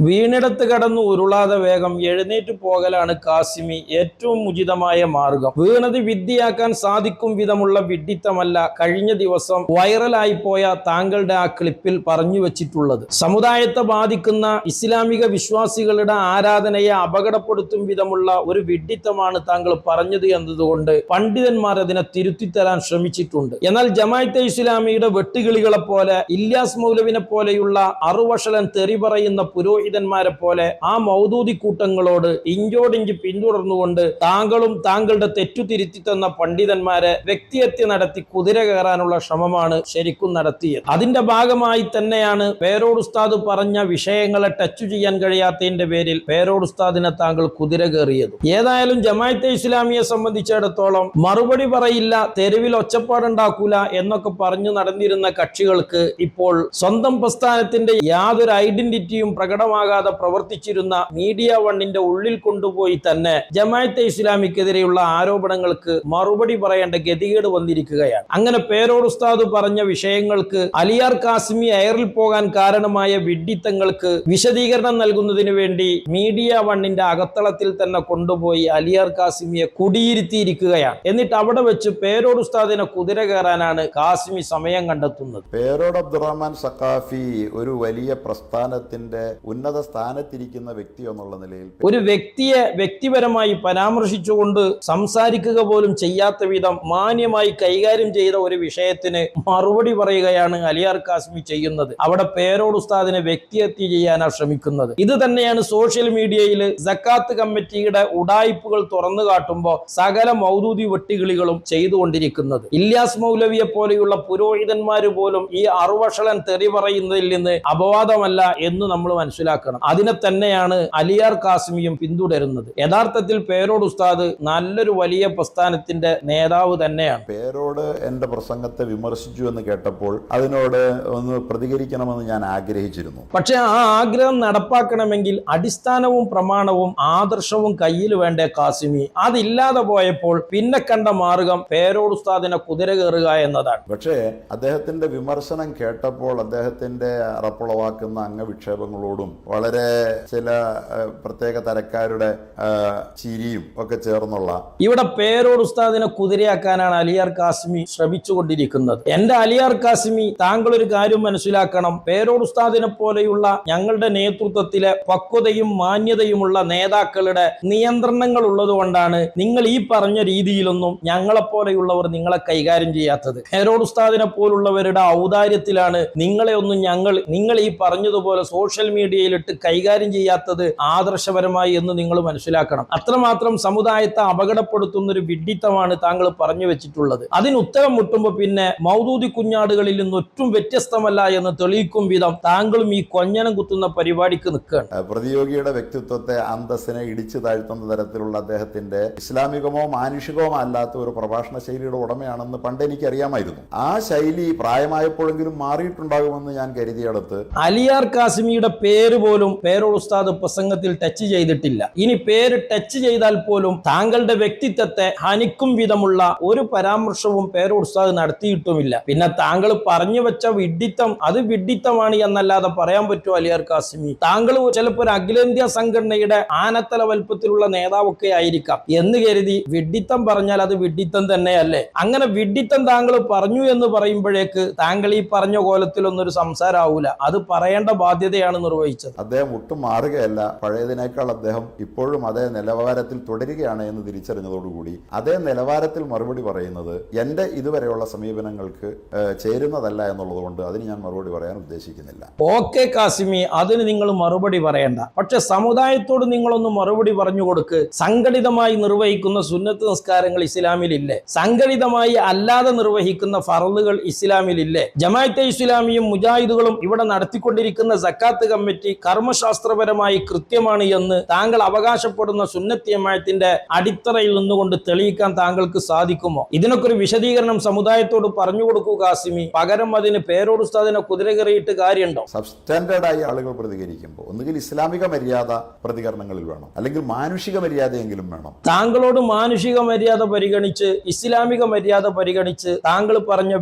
വീണിടത്ത് കടന്നു ഉരുളാതെ വേഗം എഴുന്നേറ്റ് പോകലാണ് കാസിമി ഏറ്റവും ഉചിതമായ മാർഗം. വീണത് വിദ്യയാക്കാൻ സാധിക്കും വിധമുള്ള വിഡ്ഢിത്തമല്ല കഴിഞ്ഞ ദിവസം വൈറലായി പോയ താങ്കളുടെ ആ ക്ലിപ്പിൽ പറഞ്ഞു വെച്ചിട്ടുള്ളത്. സമുദായത്തെ ബാധിക്കുന്ന ഇസ്ലാമിക വിശ്വാസികളുടെ ആരാധനയെ അപകടപ്പെടുത്തും വിധമുള്ള ഒരു വിഡ്ഢിത്തമാണ് താങ്കൾ പറഞ്ഞത് എന്നതുകൊണ്ട് പണ്ഡിതന്മാർ അതിനെ തിരുത്തിത്തരാൻ ശ്രമിച്ചിട്ടുണ്ട്. എന്നാൽ ജമാഅത്തെ ഇസ്ലാമിയുടെ വെട്ടുകിളികളെ പോലെ, ഇല്യാസ് മൗലവിനെ പോലെയുള്ള അറുവഷളൻ തെറി പറയുന്ന പുരോഹിതന്മാരെ പോലെ ആ മൗദൂദി കൂട്ടങ്ങളോട് ഇഞ്ചോടിഞ്ച് പിന്തുടർന്നുകൊണ്ട് താങ്കളും താങ്കളുടെ തെറ്റു തിരുത്തി തന്ന പണ്ഡിതന്മാരെ വ്യക്തിഹത്യ നടത്തി കുതിര കയറാനുള്ള ശ്രമമാണ് ശരിക്കും നടത്തിയത്. അതിന്റെ ഭാഗമായി തന്നെയാണ് പേരോട് ഉസ്താദ് പറഞ്ഞ വിഷയങ്ങളെ ടച്ച് ചെയ്യാൻ കഴിയാത്തതിന്റെ പേരിൽ പേരോട് ഉസ്താദിനെ താങ്കൾ കുതിര കയറിയത്. ഏതായാലും ജമാഅത്തെ ഇസ്ലാമിയെ സംബന്ധിച്ചിടത്തോളം മറുപടി പറയില്ല, തെരുവിൽ ഒച്ചപ്പാടുണ്ടാക്കൂല എന്നൊക്കെ പറഞ്ഞു നടന്നിരുന്ന കക്ഷികൾക്ക് ഇപ്പോൾ സ്വന്തം പ്രസ്ഥാനത്തിന്റെ യാതൊരു ഐഡന്റിറ്റിയും പ്രകടമാകാതെ പ്രവർത്തിച്ചിരുന്ന മീഡിയ വണ്ണിന്റെ ഉള്ളിൽ കൊണ്ടുപോയി തന്നെ ജമാഅത്തെ ഇസ്ലാമിക്കെതിരെയുള്ള ആരോപണങ്ങൾക്ക് മറുപടി പറയേണ്ട ഗതികേട് വന്നിരിക്കുകയാണ്. അങ്ങനെ പേരോട് ഉസ്താദ് പറഞ്ഞ വിഷയങ്ങൾക്ക്, അലിയാർ കാസിമി എയറിൽ പോകാൻ കാരണമായ വിഡ്ഢിത്തങ്ങൾക്ക് വിശദീകരണം നൽകുന്നതിന് വേണ്ടി മീഡിയ വണ്ണിന്റെ അകത്തളത്തിൽ തന്നെ കൊണ്ടുപോയി അലിയാർ കാസിമിയെ കുടിയിരുത്തിയിരിക്കുകയാണ്. എന്നിട്ട് അവിടെ വെച്ച് പേരോട് ഉസ്താദിനെ കുതിര കയറാനാണ് കാസിമി സമയം കണ്ടെത്തുന്നത്. പേരോട് അബ്ദുറഹ്മാൻ സഖാഫി ഒരു വലിയ പ്രസ്ഥാനത്തിന്റെ ഉന്നത സ്ഥാനത്തിരിക്കുന്ന വ്യക്തി എന്നുള്ള നിലയിൽ ഒരു വ്യക്തിയെ വ്യക്തിപരമായി പരാമർശിച്ചുകൊണ്ട് സംസാരിക്കുക പോലും ചെയ്യാത്ത വിധം മാന്യമായി കൈകാര്യം ചെയ്ത ഒരു വിഷയത്തിന് മറുപടി പറയുകയാണ് അലിയാർ കാസിമി ചെയ്യുന്നത്. അവിടെ പേരോട് ഉസ്താദിനെ വ്യക്തിഹത്യ ചെയ്യാനാണ് ശ്രമിക്കുന്നത്. ഇത് തന്നെയാണ് സോഷ്യൽ മീഡിയയിൽ സക്കാത്ത് കമ്മിറ്റിയുടെ ഉഡായിപ്പുകൾ തുറന്നു കാട്ടുമ്പോൾ സകല മൗദൂദി വെട്ടുകിളികളും ചെയ്തുകൊണ്ടിരിക്കുന്നത്. ഇല്യാസ് മൗലവിയെ പോലെയുള്ള പുരോഹിതന്മാര് പോലും ഈ അറുവഷളൻ തെറി പറയുന്നതിൽ നിന്ന് അപവാദമല്ല എന്ന് നമ്മൾ മനസ്സിലാക്കണം. അതിനെ തന്നെയാണ് അലിയാർ കാസിമിയും പിന്തുടരുന്നത്. യഥാർത്ഥത്തിൽ പേരോട് ഉസ്താദ് നല്ലൊരു വലിയ പ്രസ്ഥാനത്തിന്റെ നേതാവ് തന്നെയാണ്. പേരോട് എന്റെ പ്രസംഗത്തെ വിമർശിച്ചു എന്ന് കേട്ടപ്പോൾ അതിനോട് ഒന്ന് പ്രതികരിക്കണമെന്ന് ഞാൻ ആഗ്രഹിച്ചിരുന്നു. പക്ഷെ ആ ആഗ്രഹം നടപ്പാക്കണമെങ്കിൽ അടിസ്ഥാനവും പ്രമാണവും ആദർശവും കയ്യിൽ വേണ്ടേ കാസിമി. അതില്ലാതെ പോയപ്പോൾ പിന്നെ കണ്ട മാർഗം പേരോട് ഉസ്താദിനെ കുതിര കയറുക എന്നതാണ്. പക്ഷേ അദ്ദേഹത്തിന്റെ വിമർശനം കേട്ടപ്പോൾ അദ്ദേഹത്തിന്റെ അറപ്പുളവാക്കുന്ന അംഗവിക്ഷേപങ്ങളോടും വളരെ ചില പ്രത്യേക തരക്കാരുടെ ചിരിയും ഒക്കെ ചേർന്നുള്ള ഇവിടെ പേരോട് ഉസ്താദിനെ കുതിരയാക്കാനാണ് അലിയാർ കാസിമി ശ്രമിച്ചുകൊണ്ടിരിക്കുന്നത്. എന്റെ അലിയാർ കാസിമി, താങ്കൾ ഒരു കാര്യം മനസ്സിലാക്കണം. പേരോട് ഉസ്താദിനെ പോലെയുള്ള ഞങ്ങളുടെ നേതൃത്വത്തിലെ പക്വതയും മാന്യതയുമുള്ള നേതാക്കളുടെ നിയന്ത്രണങ്ങൾ ഉള്ളത് കൊണ്ടാണ് നിങ്ങൾ ഈ പറഞ്ഞ രീതിയിലൊന്നും ഞങ്ങളെപ്പോലെയുള്ളവർ നിങ്ങളെ കൈകാര്യം ചെയ്യാത്തത്. പേരോട് ഉസ്താദിനെ പോലുള്ളവരുടെ ഔദാര്യത്തിലാണ് നിങ്ങളെ ഒന്നും നിങ്ങൾ ഈ പറഞ്ഞതുപോലെ സോഷ്യൽ മീഡിയയിലിട്ട് കൈകാര്യം ചെയ്യാത്തത് ആദർശപരമായി എന്ന് നിങ്ങൾ മനസ്സിലാക്കണം. അത്രമാത്രം സമുദായത്തെ അപകടപ്പെടുത്തുന്ന ഒരു വിഡ്ഢിത്തമാണ് താങ്കൾ പറഞ്ഞു വെച്ചിട്ടുള്ളത്. അതിന് ഉത്തരം മുട്ടുമ്പോൾ പിന്നെ മൗദൂദി കുഞ്ഞാടുകളിൽ നിന്ന് ഒറ്റും വ്യത്യസ്തമല്ല എന്ന് തെളിയിക്കും വിധം താങ്കളും ഈ കൊഞ്ഞനം കുത്തുന്ന പരിപാടിക്ക് നിൽക്കുകയാണ്. പ്രതിയോഗിയുടെ വ്യക്തിത്വത്തെ, അന്തസ്സിനെ ഇടിച്ചു താഴ്ത്തുന്ന തരത്തിലുള്ള അദ്ദേഹത്തിന്റെ ഇസ്ലാമികമോ മാനുഷികമോ അല്ലാത്ത ഒരു പ്രഭാഷണ ശൈലിയുടെ ഉടമയാണെന്ന് പണ്ട് എനിക്ക് അറിയാമായിരുന്നു. ആ ശൈലി പ്രായമായപ്പോഴെങ്കിലും മാറിയിട്ടുണ്ടാകുമെന്ന് ഞാൻ കരുതിയെടുത്ത് അലിയാർ കാസിമിയുടെ പേര് പോലും പേരോട് ഉസ്താദ് പ്രസംഗത്തിൽ ടച്ച് ചെയ്തിട്ടില്ല. ഇനി പേര് ടച്ച് ചെയ്താൽ പോലും താങ്കളുടെ വ്യക്തിത്വത്തെ ഹനിക്കും വിധമുള്ള ഒരു പരാമർശവും പേരോട് ഉസ്താദ് നടത്തിയിട്ടുമില്ല. പിന്നെ താങ്കൾ പറഞ്ഞു വെച്ച വിഡ്ഢിത്തം അത് വിഡ്ഢിത്തമാണ് എന്നല്ലാതെ പറയാൻ പറ്റുമോ അലിയാർ കാസിമി? താങ്കൾ ചിലപ്പോൾ ഒരു അഖിലേന്ത്യാ സംഘടനയുടെ ആനത്തല വലുപ്പത്തിലുള്ള നേതാവൊക്കെ ആയിരിക്കാം എന്ന് കരുതി വിഡ്ഢിത്തം പറഞ്ഞാൽ അത് വിഡ്ഢിത്തം തന്നെയല്ലേ? അങ്ങനെ വിഡ്ഢിത്തം താങ്കൾ പറഞ്ഞു എന്ന് പറയുമ്പോഴേക്ക് താങ്കൾ ഈ പറഞ്ഞ കോലത്തിലൊന്നൊരു സംസാരമാവൂല. അത് പറയേണ്ട ബാധ്യതയാണ് നിർവഹിച്ചത്. അദ്ദേഹം ഒട്ടും മാറുകയല്ല, പഴയതിനേക്കാൾ അദ്ദേഹം ഇപ്പോഴും അതേ നിലവാരത്തിൽ തുടരുകയാണ് എന്ന് തിരിച്ചറിഞ്ഞതോടുകൂടി അതേ നിലവാരത്തിൽ മറുപടി പറയുന്നത് എന്റെ ഇതുവരെയുള്ള സമീപനങ്ങൾക്ക് ചേരുന്നതല്ല എന്നുള്ളത് കൊണ്ട് അതിന് ഞാൻ മറുപടി പറയാൻ ഉദ്ദേശിക്കുന്നില്ല. ഓക്കെ കാസിമി, അതിന് നിങ്ങൾ മറുപടി പറയണ്ട. പക്ഷെ സമുദായത്തോട് നിങ്ങളൊന്ന് മറുപടി പറഞ്ഞു കൊടുക്ക്. സംഘടിതമായി നിർവഹിക്കുന്ന സുന്നത്ത് നിസ്കാരങ്ങൾ ഇസ്ലാമിലില്ലേ? സംഘടിതമായി അല്ലാതെ നിർവഹിക്കുന്ന ഫർളുകൾ ഇസ്ലാമിലില്ലേ? ജമാഅത്തെ ഇസ്ലാമിയും മുജാഹിദുകളും ഇവിടെ നടത്തിക്കൊണ്ടിരിക്കുന്ന സക്കാത്ത് കമ്മിറ്റി കർമ്മശാസ്ത്രപരമായി കൃത്യമാണ് എന്ന് താങ്കൾ അവകാശപ്പെടുന്ന സുന്നത്ത് ജമാഅത്തിന്റെ അടിത്തറയിൽ നിന്നുകൊണ്ട് തെളിയിക്കാൻ താങ്കൾക്ക് സാധിക്കുമോ? ഇതിനൊക്കെ ഒരു വിശദീകരണം സമുദായത്തോട് പറഞ്ഞു കൊടുക്കൂ കാസിമി. പകരം അതിന് പേരോട് ഉസ്താദിനെ കുതിര കയറിയിട്ട് കാര്യമുണ്ടോ? സബ്സ്റ്റാൻഡേർഡായി ആളുകൾ പ്രതികരിക്കുമ്പോൾ ഒന്നുകിൽ ഇസ്ലാമിക മര്യാദ പ്രതികരണങ്ങളിൽ വേണം, അല്ലെങ്കിൽ മാനുഷിക മര്യാദയെങ്കിലും വേണം. താങ്കളോട് മാനുഷിക മര്യാദ പരിഗണിച്ച്, ഇസ്ലാമിക മര്യാദ പരിഗണിച്ച് താങ്കൾ പറഞ്ഞ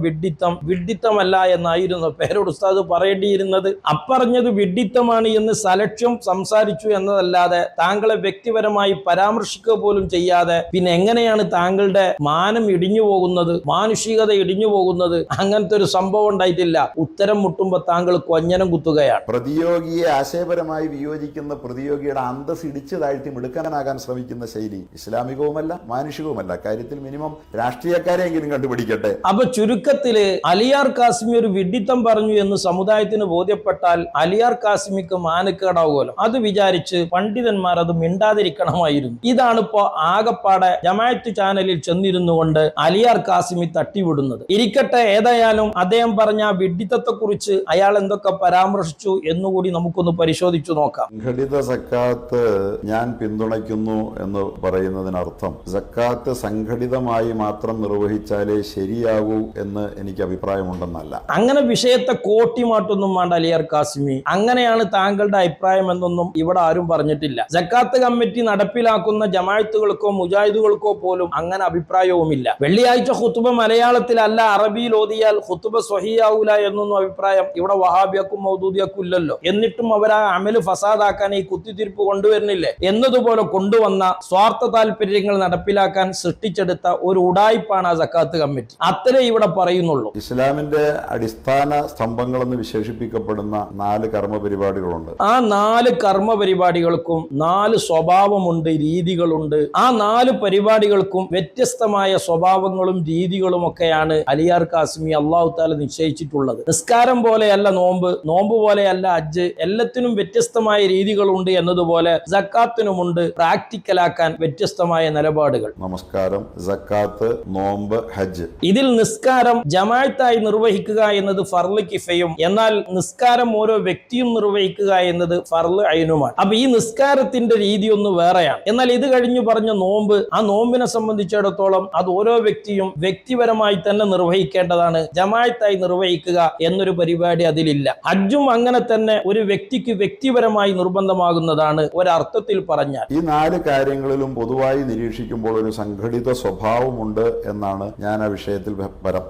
വിഡ്ഢിത്തമല്ല എന്നായിരുന്നു പേരോട് ഉസ്താദ് പറയേണ്ടിയിരുന്നത്. അപ്പറഞ്ഞത് വിഡ്ഢിത്തമാണ് വിഡിത്തമാണ് എന്ന് സലക്ഷ്യം സംസാരിച്ചു എന്നതല്ലാതെ താങ്കളെ വ്യക്തിപരമായി പരാമർശിക്കുക പോലും ചെയ്യാതെ പിന്നെ എങ്ങനെയാണ് താങ്കളുടെ മാനം ഇടിഞ്ഞു പോകുന്നത്, മാനുഷികത ഇടിഞ്ഞു പോകുന്നത്? അങ്ങനത്തെ ഒരു സംഭവം ഉണ്ടായിട്ടില്ല. ഉത്തരം മുട്ടുമ്പോ താങ്കൾ കൊഞ്ഞനം കുത്തുകയാണ്. പ്രതിയോഗിയെ ആശയപരമായി വിയോജിക്കുന്ന പ്രതിയോഗിയുടെ അന്തസ് ഇടിച്ചു താഴ്ത്തി മിടുക്കനാകാൻ ശ്രമിക്കുന്ന ശൈലി ഇസ്ലാമികവുമല്ല മാനുഷികവുമല്ല. കാര്യത്തിൽ മിനിമം രാഷ്ട്രീയക്കാരെങ്കിലും കണ്ടുപിടിക്കട്ടെ. അപ്പൊ ചുരുക്കത്തില് അലിയാർ കാസിമി ഒരു വിഡിത്തം പറഞ്ഞു എന്ന് സമുദായത്തിന് ബോധ്യപ്പെട്ടാൽ അലിയാർ കാസിമിക്ക് മാനക്കേടാവുമല്ലോ. അത് വിചാരിച്ച് പണ്ഡിതന്മാർ അത് മിണ്ടാതിരിക്കണമായിരുന്നു. ഇതാണ് ഇപ്പോ ആകപ്പാടെ ജമാഅത്ത് ചാനലിൽ ചെന്നിരുന്നു കൊണ്ട് അലിയാർ കാസിമി തട്ടിവിടുന്നത്. ഇരിക്കട്ടെ, ഏതായാലും അദ്ദേഹം പറഞ്ഞ ആ വിഡിത്തത്തെ കുറിച്ച് അയാൾ എന്തൊക്കെ പരാമർശിച്ചു എന്നുകൂടി നമുക്കൊന്ന് പരിശോധിച്ചു നോക്കാം. സംഘടിത സക്കാത്ത് ഞാൻ പിന്തുണയ്ക്കുന്നു എന്ന് പറയുന്നതിനർത്ഥം സക്കാത്ത് സംഘടിതമായി മാത്രം നിർവഹിച്ചാലേ ശരിയാകൂ എന്ന് എനിക്ക് അഭിപ്രായമുണ്ടെന്നല്ല. അങ്ങനെ വിഷയത്തെ കോട്ടിമാട്ടൊന്നും വേണ്ട അലിയാർ കാസിമി. അങ്ങനെയാണ് താങ്കളുടെ അഭിപ്രായം എന്നൊന്നും ഇവിടെ ആരും പറഞ്ഞിട്ടില്ല. സക്കാത്ത് കമ്മിറ്റി നടപ്പിലാക്കുന്ന ജമാഅത്തുകൾക്കോ മുജാഹിദുകൾക്കോ പോലും അങ്ങനെ അഭിപ്രായവുമില്ല. വെള്ളിയാഴ്ച ഖുതുബ മലയാളത്തിലല്ല അറബിയിൽ ഓതിയാൽ ഖുതുബ സ്വഹീയാവൂല എന്നൊന്നും അഭിപ്രായം ഇവിടെ വഹാബിയക്കും മൗദൂദിയക്കും ഇല്ലല്ലോ. എന്നിട്ടും അവർ ആ അമല് ഫസാദാക്കാൻ ഈ കുത്തിത്തിരിപ്പ് കൊണ്ടുവരുന്നില്ലേ? എന്നതുപോലെ കൊണ്ടുവന്ന സ്വാർത്ഥ താല്പര്യങ്ങൾ നടപ്പിലാക്കാൻ സൃഷ്ടിച്ചെടുത്ത ഒരു ഉടായിപ്പാണ് ആ സക്കാത്ത് കമ്മിറ്റി. അത്രേ ഇവിടെ പറയുന്നുള്ളൂ. ഇസ്ലാമിന്റെ അടിസ്ഥാന സ്തംഭങ്ങളെന്ന് വിശേഷിപ്പിക്കപ്പെടുന്ന 4 കർമ്മ പരിപാടികളുണ്ട്. ആ 4 കർമ്മ പരിപാടികൾക്കും 4 സ്വഭാവമുണ്ട്, രീതികളുണ്ട്. ആ 4 പരിപാടികൾക്കും വ്യത്യസ്തമായ സ്വഭാവങ്ങളും രീതികളും ഒക്കെയാണ് അലിയാർ കാസിമി അള്ളാഹു താല നിശ്ചയിച്ചിട്ടുള്ളത്. നിസ്കാരം പോലെയല്ല നോമ്പ്, നോമ്പ് പോലെയല്ല ഹജ്ജ്, എല്ലാത്തിനും വ്യത്യസ്തമായ രീതികളുണ്ട് എന്നതുപോലെ സക്കാത്തിനുമുണ്ട് പ്രാക്ടിക്കലാക്കാൻ വ്യത്യസ്തമായ നിലപാടുകൾ. നമസ്കാരം, സക്കാത്ത്, നോമ്പ്, ഹജ്ജ്. ഇതിൽ നിസ്കാരം ജമാഅത്തായി നിർവഹിക്കുക എന്നത് ഫർള് കിഫയും, എന്നാൽ നിസ്കാരം ഓരോ വ്യക്തിയും നിർവഹിക്കുക എന്നത് ഫർള് ഐനുമാണ്. അപ്പൊ ഈ നിസ്കാരത്തിന്റെ രീതി ഒന്ന് വേറെയാണ്. എന്നാൽ ഇത് കഴിഞ്ഞു പറഞ്ഞ നോമ്പ്, ആ നോമ്പിനെ സംബന്ധിച്ചിടത്തോളം അത് ഓരോ വ്യക്തിയും വ്യക്തിപരമായി തന്നെ നിർവഹിക്കേണ്ടതാണ്. ജമാഅത്തായി നിർവഹിക്കുക എന്നൊരു പരിപാടി അതിലില്ല. ഹജ്ജും അങ്ങനെ തന്നെ ഒരു വ്യക്തിക്ക് വ്യക്തിപരമായി നിർബന്ധമാകുന്നതാണ് ഒരർത്ഥത്തിൽ പറഞ്ഞാൽ. ഈ 4 കാര്യങ്ങളിലും പൊതുവായി നിരീക്ഷിക്കുമ്പോൾ ഒരു സംഘടിത സ്വഭാവമുണ്ട് എന്നാണ് ഞാൻ ആ വിഷയത്തിൽ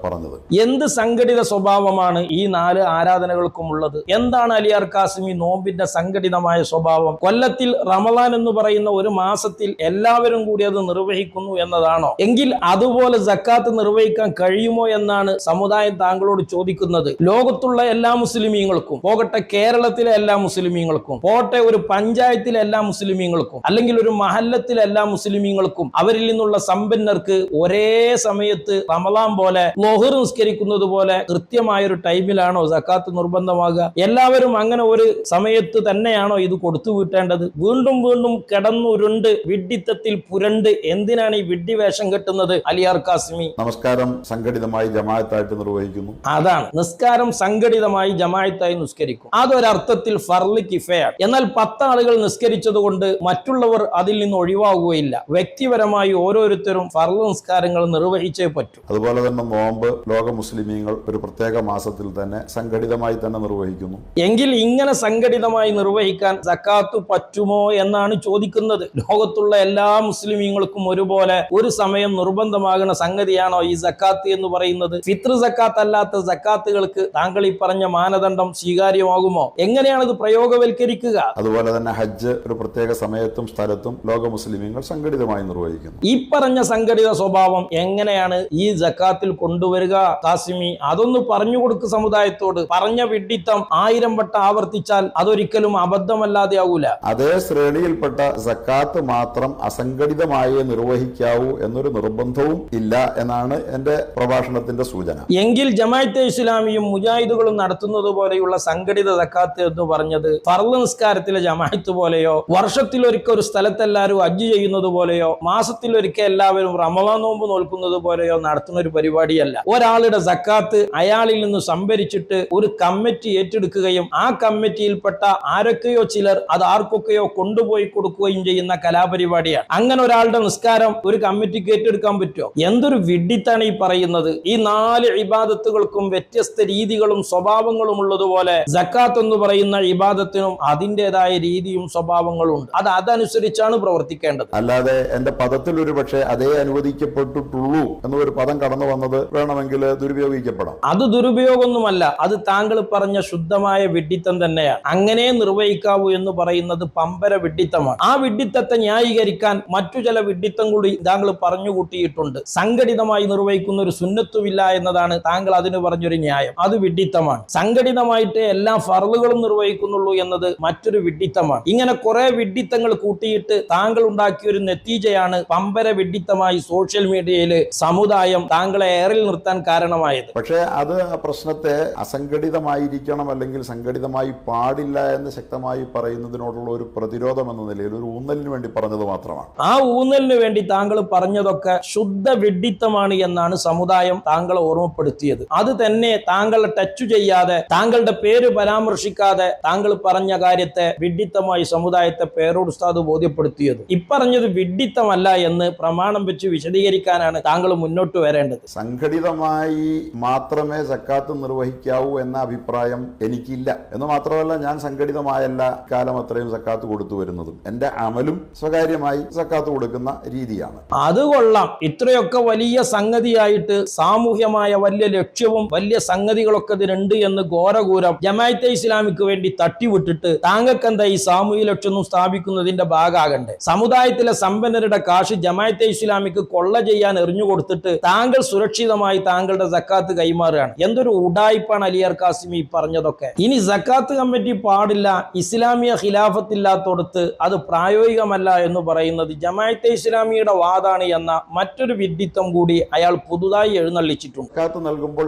പറഞ്ഞത്. എന്ത് സംഘടിത സ്വഭാവമാണ് ഈ 4 ആരാധനകൾക്കും ഉള്ളത്? എന്താണ് അലിയാർ കാസിമി നോമ്പിന്റെ സംഘടിതമായ സ്വഭാവം? കൊല്ലത്തിൽ റമളാൻ എന്ന് പറയുന്ന ഒരു മാസത്തിൽ എല്ലാവരും കൂടി അത് നിർവഹിക്കുന്നു എന്നതാണോ? എങ്കിൽ അതുപോലെ സക്കാത്ത് നിർവഹിക്കാൻ കഴിയുമോ എന്നാണ് സമുദായം താങ്കളോട് ചോദിക്കുന്നത്. ലോകത്തുള്ള എല്ലാ മുസ്ലിമീങ്ങൾക്കും പോകട്ടെ, കേരളത്തിലെ എല്ലാ മുസ്ലിമീങ്ങൾക്കും പോട്ടെ, ഒരു പഞ്ചായത്തിലെ എല്ലാ മുസ്ലിമീങ്ങൾക്കും അല്ലെങ്കിൽ ഒരു മഹല്ലത്തിലെ എല്ലാ മുസ്ലിമീങ്ങൾക്കും അവരിൽ നിന്നുള്ള സമ്പന്നർക്ക് ഒരേ സമയത്ത് റമളാൻ പോലെ ളുഹർ നിസ്കരിക്കുന്നത് പോലെ കൃത്യമായ ഒരു ടൈമിലാണോ സക്കാത്ത് നിർബന്ധമാകുക? എല്ലാവരും അങ്ങനെ ഒരു സമയത്ത് തന്നെയാണോ ഇത് കൊടുത്തു വീട്ടേണ്ടത്? വീണ്ടും വീണ്ടും കിടന്നുരുണ്ട് വിഡ്ഢിത്തത്തിൽ പുരണ്ട് എന്തിനാണ് ഈ വിഡ്ഢി വേഷം കെട്ടുന്നത് അലിയാർ കാസിമി? നമസ്കാരം സംഘടിതമായി ജമാഅത്തായിട്ട് നിർവഹിക്കുന്നു. അതാണ്, നിസ്കാരം സംഘടിതമായി ജമാഅത്തായി നിസ്കരിക്കും. അതൊരർത്ഥത്തിൽ ഫർള് കിഫയാണ്. എന്നാൽ 10 ആളുകൾ നിസ്കരിച്ചത് കൊണ്ട് മറ്റുള്ളവർ അതിൽ നിന്ന് ഒഴിവാകുകയില്ല. വ്യക്തിപരമായി ഓരോരുത്തരും ഫർള് നിസ്കാരങ്ങൾ നിർവഹിച്ചേ പറ്റൂ. അതുപോലെ തന്നെ നോമ്പ് ലോക മുസ്ലിമീങ്ങൾ ഒരു പ്രത്യേക മാസത്തിൽ തന്നെ സംഘടിതമായി തന്നെ നിർവഹിക്കുന്നു. എങ്കിൽ ഇങ്ങനെ സംഘടിതമായി നിർവഹിക്കാൻ സക്കാത്ത് പറ്റുമോ എന്നാണ് ചോദിക്കുന്നത്. ലോകത്തുള്ള എല്ലാ മുസ്ലിമീങ്ങൾക്കും ഒരുപോലെ ഒരു സമയം നിർബന്ധമാകുന്ന സംഗതിയാണോ ഈ സക്കാത്ത് എന്ന് പറയുന്നത്? ഫിത്ർ സക്കാത്ത് അല്ലാത്ത സക്കാത്തുകൾക്ക് താങ്കൾ ഈ പറഞ്ഞ മാനദണ്ഡം സ്വീകാര്യമാകുമോ? എങ്ങനെയാണ് ഇത് പ്രയോഗവൽക്കരിക്കുക? അതുപോലെ തന്നെ ഹജ്ജ് ഒരു പ്രത്യേക സമയത്തും സ്ഥലത്തും ലോക മുസ്ലിമീങ്ങൾ സംഘടിതമായി നിർവഹിക്കുന്നു. ഈ പറഞ്ഞ സംഘടിത സ്വഭാവം എങ്ങനെയാണ് ഈ സക്കാത്തിൽ കൊണ്ടുവരിക കാസിമി? അതൊന്ന് പറഞ്ഞു കൊടുക്ക് സമുദായത്തോട്. പറഞ്ഞ വിഡ്ഢിത്തം 1000 വട്ടം ആവർത്തിച്ചാൽ അതൊരിക്കലും അബദ്ധമല്ലാതെ ആവൂല. അതേ ശ്രേണിയിൽപ്പെട്ട സക്കാത്ത് മാത്രം അസംഘടിതമായി നിർവഹിക്കാവൂ എന്നൊരു നിർബന്ധവും ഇല്ല എന്നാണ് എന്റെ പ്രഭാഷണത്തിന്റെ സൂചന. എങ്കിൽ ജമാഅത്തെ ഇസ്ലാമിയും മുജാഹിദുകളും നടത്തുന്നത് പോലെയുള്ള സംഘടിത സക്കാത്ത് എന്ന് പറഞ്ഞത് ഫർള് നിസ്കാരത്തിലെ ജമാഅത്ത് പോലെയോ, വർഷത്തിലൊരിക്കൽ ഒരു സ്ഥലത്തെല്ലാവരും ഹജ്ജ് ചെയ്യുന്നത് പോലെയോ, മാസത്തിലൊരിക്കൽ എല്ലാവരും റമളാൻ നോമ്പ് നോൽക്കുന്നത് പോലെയോ നടത്തുന്ന ഒരു പരിപാടിയല്ല. ഒരാളുടെ സക്കാത്ത് അയാളിൽ നിന്ന് സംഭരിച്ചിട്ട് ഒരു കമ്മിറ്റി ഏറ്റെടുക്കുകയും ആ കമ്മിറ്റിയിൽപ്പെട്ട ആരൊക്കെയോ ചിലർ അത് ആർക്കൊക്കെയോ കൊണ്ടുപോയി കൊടുക്കുകയും ചെയ്യുന്ന കലാപരിപാടിയാണ്. അങ്ങനെ ഒരാളുടെ നിസ്കാരം ഒരു കമ്മിറ്റിക്ക് ഏറ്റെടുക്കാൻ പറ്റുമോ? എന്തൊരു വിഡ്ഢിത്താണ് ഈ പറയുന്നത്. ഈ 4 ഇബാദത്തുകൾക്കും വ്യത്യസ്ത രീതികളും സ്വഭാവങ്ങളും ഉള്ളതുപോലെ സക്കാത്ത് എന്ന് പറയുന്ന ഇബാദത്തിനും അതിൻ്റെതായ രീതിയും സ്വഭാവങ്ങളും ഉണ്ട്. അതനുസരിച്ചാണ് പ്രവർത്തിക്കേണ്ടത്. അല്ലാതെ എന്റെ പദത്തിൽ ഒരു പക്ഷേ അതേ അനുവദിക്കപ്പെട്ടിട്ടുള്ളൂ എന്നൊരു പദം കടന്നു വന്നത് വേണമെങ്കിൽ ദുരുപയോഗിക്കപ്പെടാം. അത് ദുരുപയോഗമൊന്നുമല്ല, അത് താങ്കൾ പറഞ്ഞ ശുദ്ധമായ വിഡ്ഢിത്തം തന്നെയാണ്. അങ്ങനെ നിർവഹിക്കാവൂ എന്ന് പറയുന്നത് പമ്പര വിഡ്ഢിത്തമാണ്. ആ വിഡ്ഢിത്തത്തെ ന്യായീകരിക്കാൻ മറ്റു ചില വിഡ്ഢിത്തം കൂടി താങ്കൾ പറഞ്ഞു കൂട്ടിയിട്ടുണ്ട്. സംഘടിതമായി നിർവഹിക്കുന്ന ഒരു സുന്നത്തുമില്ല എന്നതാണ് താങ്കൾ അതിന് പറഞ്ഞൊരു ന്യായം. അത് വിഡ്ഢിത്തമാണ്. സംഘടിതമായിട്ട് എല്ലാ ഫർളുകളും നിർവഹിക്കുന്നുള്ളൂ എന്നത് മറ്റൊരു വിഡ്ഢിത്തമാണ്. ഇങ്ങനെ കുറെ വിഡ്ഢിത്തങ്ങൾ കൂട്ടിയിട്ട് താങ്കൾ ഉണ്ടാക്കിയ ഒരു നെത്തീജയാണ് പമ്പര വിഡ്ഢിത്തമായി സോഷ്യൽ മീഡിയയിൽ സമുദായം താങ്കളെ ഏറിൽ നിർത്താൻ കാരണമായത്. പക്ഷേ അത് പ്രശ്നത്തെ അസംഘടിതമായിരിക്കണം അല്ലെങ്കിൽ സംഘടിതമായി പാടില്ല എന്ന് ശക്തമായി പറയുന്നതിനോടുള്ള ഒരു പ്രതിരോധം എന്ന നിലയിൽ ഒരു ഊന്നലിന് വേണ്ടി പറഞ്ഞത് മാത്രമാണ്. ആ ഊന്നലിന് വേണ്ടി താങ്കൾ പറഞ്ഞതൊക്കെ ശുദ്ധ വിഡ്ഢിത്തമാണ് എന്നാണ് സമുദായം താങ്കളെ ഓർമ്മപ്പെടുത്തിയത്. അത് തന്നെ താങ്കളെ ടച്ച് ചെയ്യാതെ, താങ്കളുടെ പേര് പരാമർശിക്കാതെ താങ്കൾ പറഞ്ഞ കാര്യത്തെ വിഡ്ഢിത്തമായി സമുദായത്തെ പേരോട് ഉസ്താദ് ബോധ്യപ്പെടുത്തിയത്. ഇപ്പറഞ്ഞത് വിഡ്ഢിത്തമല്ല എന്ന് പ്രമാണം വെച്ച് വിശദീകരിക്കാനാണ് താങ്കൾ മുന്നോട്ട് വരേണ്ടത്. സംഘടിതമായി മാത്രമേ സക്കാത്ത് നിർവഹിക്കാവൂ എന്ന അഭിപ്രായം എനിക്കില്ല എന്ന് മാത്രമല്ല, ഞാൻ സംഘടിതമായല്ല കാലം അത്രയും സക്കാത്ത് കൊടുത്തു വരുന്നതും. എന്റെ അമലും സ്വകാര്യമായി സക്കാത്ത് കൊടുക്കുന്ന രീതിയാണ്. അത് കൊള്ളാം. ഇത്രയൊക്കെ വലിയ സംഗതിയായിട്ട് സാമൂഹ്യമായ വലിയ ലക്ഷ്യവും വലിയ സംഗതികളൊക്കെ ഇതിനുണ്ട് എന്ന് ഘോരഘൂരം ജമാഅത്തെ ഇസ്ലാമിക്ക് വേണ്ടി തട്ടിവിട്ടിട്ട് താങ്കൾക്ക് എന്താ ഈ സാമൂഹ്യ ലക്ഷ്യം സ്ഥാപിക്കുന്നതിന്റെ ഭാഗമാകണ്ടേ? സമുദായത്തിലെ സമ്പന്നരുടെ കാശ് ജമാഅത്തെ ഇസ്ലാമിക്ക് കൊള്ള ചെയ്യാൻ എറിഞ്ഞു കൊടുത്തിട്ട് താങ്കൾ സുരക്ഷിതമായി താങ്കളുടെ സക്കാത്ത് കൈമാറുകയാണ്. എന്തൊരു ഉഡായിപ്പാണ് അലിയാർ കാസിമി പറഞ്ഞതൊക്കെ. ഇനി സക്കാത്ത് കമ്മിറ്റി പാടില്ല, ഇസ്ലാമിയ ഖിലാഫത്തില്ലാത്തടത്ത് അത് പ്രായോഗികമല്ല എന്ന് പറയുന്നത് ജമാഅത്തെ ഇസ്ലാമിയുടെ വാദാണ് എന്ന മറ്റൊരു വിഡ്ഢിത്തം കൂടി അയാൾ പുതുതായി എഴുന്നള്ളിച്ചിട്ടുണ്ട്. സക്കാത്ത് നൽകുമ്പോൾ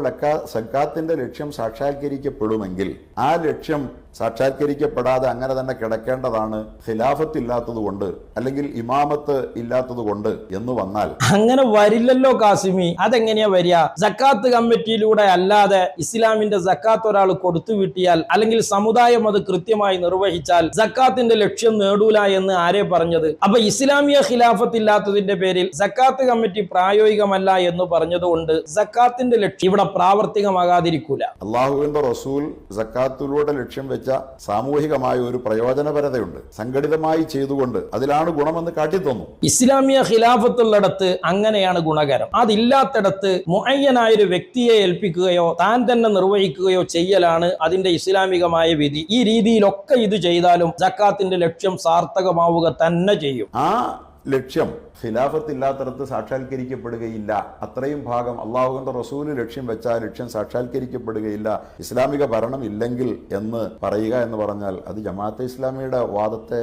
സക്കാത്തിന്റെ ലക്ഷ്യം സാക്ഷാത്കരിക്കപ്പെടുമെങ്കിൽ ആ ലക്ഷ്യം സാക്ഷാത്കരിക്കപ്പെടാതെ അങ്ങനെ തന്നെ കിടക്കേണ്ടതാണ് ഖിലാഫത്ത് ഇല്ലാത്തത് കൊണ്ട് അല്ലെങ്കിൽ ഇമാമത്ത് ഇല്ലാത്തത് കൊണ്ട് എന്ന് വന്നാൽ അങ്ങനെ വരില്ലല്ലോ കാസിമി. അതെങ്ങനെയാ വരിക? സക്കാത്ത് കമ്മിറ്റിയിലൂടെ അല്ലാതെ ഇസ്ലാമിന്റെ സക്കാത്ത് ഒരാൾ കൊടുത്തു വിട്ടിയാൽ അല്ലെങ്കിൽ സമുദായം അത് കൃത്യമായി നിർവഹിച്ചാൽ സക്കാത്തിന്റെ ലക്ഷ്യം നേടൂല എന്ന് ആരെ പറഞ്ഞത്? അപ്പൊ ഇസ്ലാമിയ ഖിലാഫത്ത് ഇല്ലാത്തതിന്റെ പേരിൽ സക്കാത്ത് കമ്മിറ്റി പ്രായോഗികമല്ല എന്ന് പറഞ്ഞതുകൊണ്ട് സക്കാത്തിന്റെ ലക്ഷ്യം ഇവിടെ പ്രാവർത്തികമാകാതിരിക്കൂല. അള്ളാഹുവിന്റെ റസൂൽ സക്കാത്തിലൂടെ ലക്ഷ്യം വെച്ച സാമൂഹികമായ ഒരു പ്രയോജനപരതയുണ്ട്. സംഘടിതമായി ചെയ്തുകൊണ്ട് അതിലാണ് ഗുണമെന്ന് കാട്ടിത്തന്നു. ഇസ്ലാമിയ ഖിലാഫത്തുള്ളിടത്ത് അങ്ങനെയാണ് ഗുണകരം. അതില്ലാത്തിടത്ത് മുഅയ്യനായ ഒരു വ്യക്തിയെ ഏൽപ്പിക്കുകയോ താൻ തന്നെ നിർവഹിക്കുകയോ ചെയ്യലാണ് അതിന്റെ ഇസ്ലാമികമായ വിധി. ഈ രീതിയിലൊക്കെ ഇത് ചെയ്താലും സക്കാത്തിന്റെ ലക്ഷ്യം സാർത്ഥകമാവുക തന്നെ ചെയ്യും. ആ ലക്ഷ്യം ഖിലാഫത്ത് ഇല്ലാത്തടത്ത് സാക്ഷാത്കരിക്കപ്പെടുകയില്ല. അത്രയും ഭാഗം അള്ളാഹുവിന്റെ റസൂല് ലക്ഷ്യം വെച്ച ലക്ഷ്യം സാക്ഷാത്കരിക്കപ്പെടുകയില്ല, ഇസ്ലാമിക ഭരണം ഇല്ലെങ്കിൽ എന്ന് പറയുക എന്ന് പറഞ്ഞാൽ അത് ജമാഅത്തെ ഇസ്ലാമിയുടെ വാദത്തെ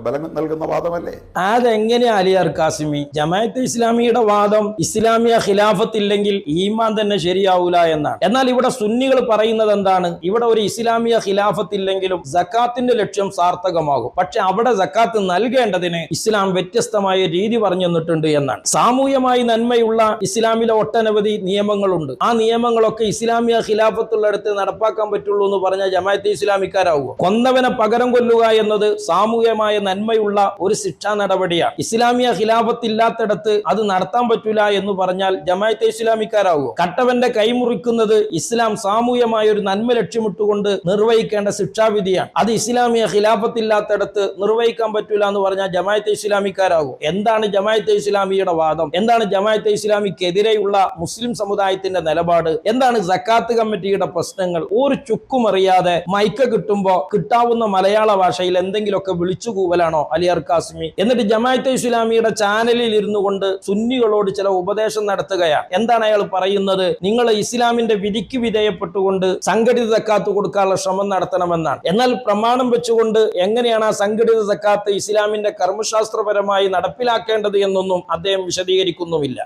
ബലം നൽകുന്ന വാദമല്ലേ? അതെങ്ങനെയാ അലിയാർ കാസിമി? ജമാഅത്തെ ഇസ്ലാമിയുടെ വാദം ഇസ്ലാമിയ ഖിലാഫത്ത് ഇല്ലെങ്കിൽ ഈമാൻ തന്നെ ശരിയാവൂല എന്നാണ്. എന്നാൽ ഇവിടെ സുന്നികൾ പറയുന്നത് എന്താണ്? ഇവിടെ ഒരു ഇസ്ലാമിയ ഖിലാഫത്ത് ഇല്ലെങ്കിലും സക്കാത്തിന്റെ ലക്ഷ്യം സാർത്ഥകമാകും. പക്ഷെ അവിടെ സക്കാത്ത് നൽകേണ്ടതിന് ഇസ്ലാം വ്യത്യസ്തമായ രീതി പറഞ്ഞു തന്നിട്ടുണ്ട് എന്നാണ്. സാമൂഹ്യമായി നന്മയുള്ള ഇസ്ലാമിലെ ഒട്ടനവധി നിയമങ്ങളുണ്ട്. ആ നിയമങ്ങളൊക്കെ ഇസ്ലാമിയ ഖിലാഫത്തുള്ളിടത്ത് നടപ്പാക്കാൻ പറ്റുള്ളൂ എന്ന് പറഞ്ഞാൽ ജമാഅത്തെ ഇസ്ലാമിക്കാരാവുക. കൊന്നവനെ പകരം കൊല്ലുക എന്നത് സാമൂഹ്യമായ നന്മയുള്ള ഒരു ശിക്ഷാ നടപടിയാണ്. ഇസ്ലാമിയ ഖിലാഫത്ത് ഇല്ലാത്തിടത്ത് അത് നടത്താൻ പറ്റൂല എന്ന് പറഞ്ഞാൽ ജമാഅത്തെ ഇസ്ലാമിക്കാരാവുക. കട്ടവന്റെ കൈമുറിക്കുന്നത് ഇസ്ലാം സാമൂഹ്യമായ ഒരു നന്മ ലക്ഷ്യമിട്ടുകൊണ്ട് നിർവഹിക്കേണ്ട ശിക്ഷാവിധിയാണ്. അത് ഇസ്ലാമിയ ഖിലാഫത്ത് ഇല്ലാത്തിടത്ത് നിർവഹിക്കാൻ പറ്റൂല എന്ന് പറഞ്ഞാൽ ജമാഅത്തെ ഇസ്ലാമിക്കാരാകും. എന്താണ് ജമാഅത്തെ ഇസ്ലാമിയുടെ വാദം? എന്താണ് ജമാഅത്തെ ഇസ്ലാമിക്കെതിരെയുള്ള മുസ്ലിം സമുദായത്തിന്റെ നിലപാട്? എന്താണ് സക്കാത്ത് കമ്മിറ്റിയുടെ പ്രശ്നങ്ങൾ? ഒരു ചുക്കും അറിയാതെ മൈക്ക് കിട്ടുമ്പോ കിട്ടാവുന്ന മലയാള ഭാഷയിൽ എന്തെങ്കിലുമൊക്കെ വിളിച്ചു കൂവലാണോ അലിയാർ കാസിമി? എന്നിട്ട് ജമാഅത്തെ ഇസ്ലാമിയുടെ ചാനലിൽ ഇരുന്നു കൊണ്ട് സുന്നികളോട് ചില ഉപദേശം നടത്തുകയാണ്. എന്താണ് അയാൾ പറയുന്നത്? നിങ്ങൾ ഇസ്ലാമിന്റെ വിധിക്ക് വിധേയപ്പെട്ടുകൊണ്ട് സംഘടിത സക്കാത്ത് കൊടുക്കാനുള്ള ശ്രമം നടത്തണമെന്നാണ്. എന്നാൽ പ്രമാണം വെച്ചുകൊണ്ട് എങ്ങനെയാണ് ആ സംഘടിത സക്കാത്ത് ഇസ്ലാമിന്റെ കർമ്മശാസ്ത്രപരമായി നടപ്പിലാക്കേണ്ടത് എന്നൊന്നും അദ്ദേഹം വിശദീകരിക്കുന്നുമില്ല.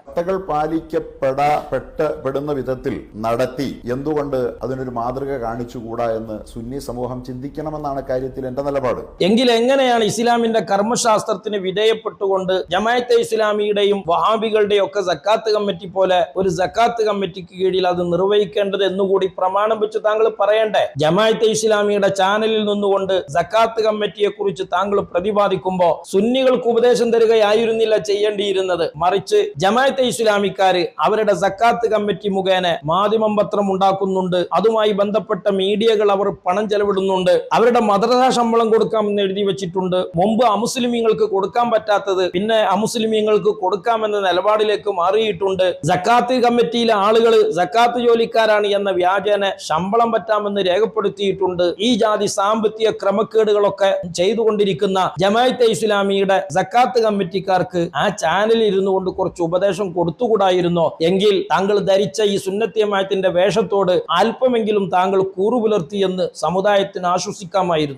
പാലിക്കപ്പെടുന്ന വിധത്തിൽ നടത്തി എന്തുകൊണ്ട് അതിനൊരു മാതൃക കാണിച്ചുകൂടാ എന്ന് സുന്നി സമൂഹം ചിന്തിക്കണമെന്നാണ് കാര്യത്തിൽ എന്റെ നിലപാട്. എങ്കിൽ എങ്ങനെയാണ് ഇസ്ലാമിന്റെ കർമ്മശാസ്ത്രത്തിന് വിധേയപ്പെട്ടുകൊണ്ട് ജമാഅത്തെ ഇസ്ലാമിയുടെയും വഹാബികളുടെയും ഒക്കെ സക്കാത്ത് കമ്മിറ്റി പോലെ ഒരു സക്കാത്ത് കമ്മിറ്റിക്ക് കീഴിൽ അത് നിർവഹിക്കേണ്ടത് എന്നുകൂടി പ്രമാണം വെച്ച് താങ്കൾ പറയണ്ടേ? ജമാഅത്തെ ഇസ്ലാമിയുടെ ചാനലിൽ നിന്നുകൊണ്ട് സക്കാത്ത് കമ്മിറ്റിയെ കുറിച്ച് താങ്കൾ പ്രതിപാദിക്കുമ്പോൾ സുന്നികൾ മുസ്ലിമീങ്ങൾക്ക് ഉപദേശം തരികയായിരുന്നില്ല ചെയ്യേണ്ടിയിരുന്നത്. മറിച്ച് ജമാഅത്തെ ഇസ്ലാമിക്കാര് അവരുടെ സക്കാത്ത് കമ്മിറ്റി മുഖേന മാധ്യമം പത്രം ഉണ്ടാക്കുന്നുണ്ട്. അതുമായി ബന്ധപ്പെട്ട മീഡിയകൾ അവർ പണം ചെലവിടുന്നുണ്ട്. അവരുടെ മദ്രസ ശമ്പളം കൊടുക്കാമെന്ന് എഴുതി വെച്ചിട്ടുണ്ട്. മുമ്പ് അമുസ്ലിമീങ്ങൾക്ക് കൊടുക്കാൻ പറ്റാത്തത് പിന്നെ അമുസ്ലിമീങ്ങൾക്ക് കൊടുക്കാമെന്ന നിലപാടിലേക്ക് മാറിയിട്ടുണ്ട്. സക്കാത്ത് കമ്മിറ്റിയിലെ ആളുകൾ സക്കാത്ത് ജോലിക്കാരാണ് എന്ന വ്യാജേന ശമ്പളം പറ്റാമെന്ന് രേഖപ്പെടുത്തിയിട്ടുണ്ട്. ഈ ജാതി സാമ്പത്തിക ക്രമക്കേടുകളൊക്കെ ചെയ്തുകൊണ്ടിരിക്കുന്ന ജമാഅത്തെ ഇസ്ലാമിയുടെ സക്കാത്ത് കമ്മിറ്റിക്കാർക്ക് ആ ചാനലിൽ ഇരുന്നു കൊണ്ട് കുറച്ച് ഉപദേശം കൊടുത്തുകൂടായിരുന്നോ? എങ്കിൽ താങ്കൾ ധരിച്ച ഈ സുന്നത്തി ജമാഅത്തിന്റെ വേഷത്തോട് അല്പമെങ്കിലും താങ്കൾ കൂറുപുലർത്തിയെന്ന് സമുദായത്തിന് ആശ്വസിക്കാമായിരുന്നു.